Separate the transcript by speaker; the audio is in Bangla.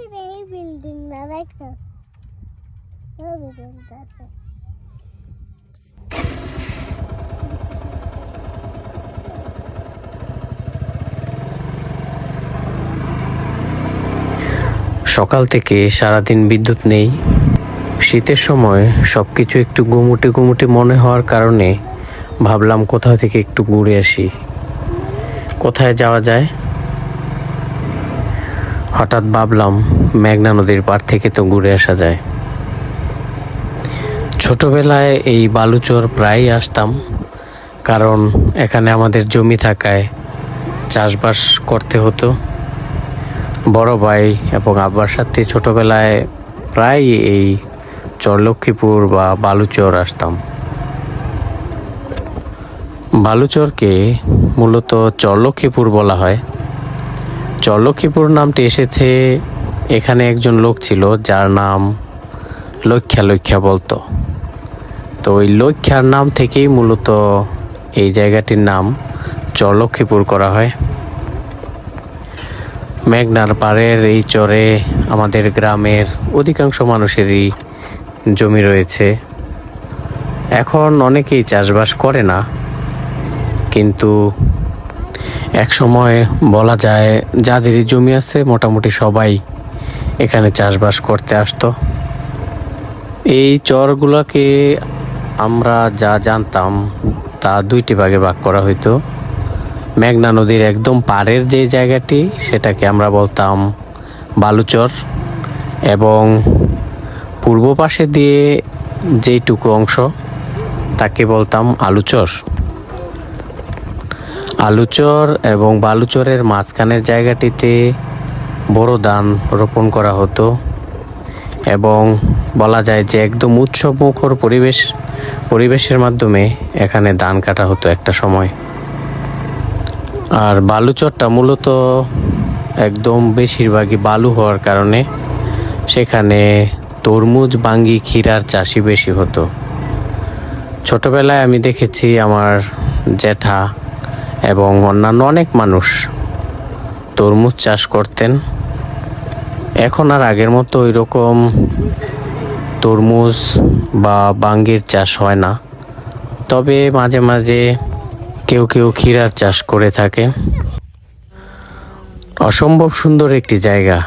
Speaker 1: এই বিল্ডিং না দেখো ওই বিল্ডিংটা আছে।
Speaker 2: সকাল থেকে সারাদিন বিদ্যুৎ নেই। শীতের সময় সবকিছু একটু গুমুটে গুমুটে মনে হওয়ার কারণে ভাবলাম কোথাও থেকে একটু ঘুরে আসি। কোথায় যাওয়া যায়? হঠাৎ ভাবলাম মেঘনা নদীর পাড় থেকে তো ঘুরে আসা যায়। ছোটবেলায় এই বালুচর প্রায়ই আসতাম, কারণ এখানে আমাদের জমি থাকায় চাষবাস করতে হতো। বড় ভাই এবং আব্বার সাথে ছোটবেলায় প্রায় এই চরলক্ষ্মীপুর বা বালুচর আসতাম। বালুচরকে মূলত চরলক্ষ্মীপুর বলা হয়। চরলক্ষ্মীপুর নামটি এসেছে, এখানে একজন লোক ছিল যার নাম লক্ষ্যা লক্ষ্যা বলতো। তো ওই লক্ষ্যার নাম থেকেই মূলত এই জায়গাটির নাম চরলক্ষ্মীপুর করা হয়। মেঘনার পাড়ের এই চরে আমাদের গ্রামের অধিকাংশ মানুষেরই জমি রয়েছে। এখন অনেকেই চাষবাস করে না, কিন্তু এক সময় বলা যায় যাদেরই জমি আছে মোটামুটি সবাই এখানে চাষবাস করতে আসতো। এই চরগুলোকে আমরা যা জানতাম তা দুইটি ভাগে ভাগ করা হইতো। মেঘনা নদীর একদম পাড়ের যে জায়গাটি সেটাকে আমরা বলতাম বালুচর, এবং পূর্ব পাশে দিয়ে যেইটুকু অংশ তাকে বলতাম আলুচর। আলুচর এবং বালুচরের মাঝখানের জায়গাটিতে বড় ধান রোপণ করা হতো, এবং বলা যায় যে একদম উৎসবমুখর পরিবেশের মাধ্যমে এখানে ধান কাটা হতো একটা সময়। আর বালুচরটা মূলত একদম বেশিরভাগই বালু হওয়ার কারণে সেখানে তরমুজ, বাঙ্গি, ক্ষীরার চাষই বেশি হতো। ছোটবেলায় আমি দেখেছি আমার জ্যাঠা এবং অন্যান্য অনেক মানুষ তরমুজ চাষ করতেন। এখন আর আগের মতো ওই রকম তরমুজ বা বাঙ্গির চাষ হয় না, তবে মাঝে মাঝে কেউ কেউ ক্ষীরার চাষ করে থাকে। অসম্ভব সুন্দর একটি জায়গা।